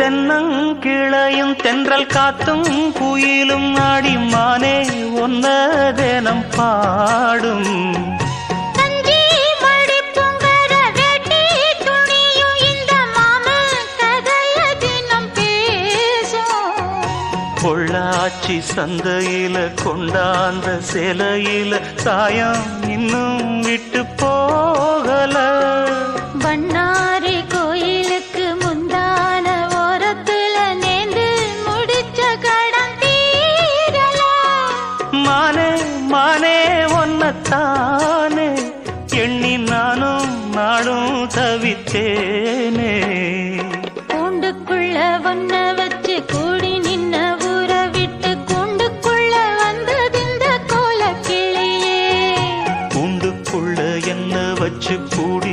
தென்னங்கிளையும் தென்றல் காத்தும் குயிலும் ஆடி மானே ஒன்ன தினம் பாடும். பொள்ளாச்சி சந்தையில கொண்டாந்த சிலையில சாயம் இன்னும் விட்டு போகல. பண்ணாரி கோயிலுக்கு முந்தான ஓரத்துல நேர்ந்து முடிச்ச கடன் தீரல. மானே மானே ஒன்னத்தானே எண்ணி நானும் நாடும் தவித்தேனே. கூண்டுக்குள்ள ஒன்ன வச்சு கூடி நின்ன ஊற விட்டு கூண்டுக்குள்ள வந்ததிந்த கோல கிளியே. கூண்டுக்குள்ள என்ன வச்சு கூடி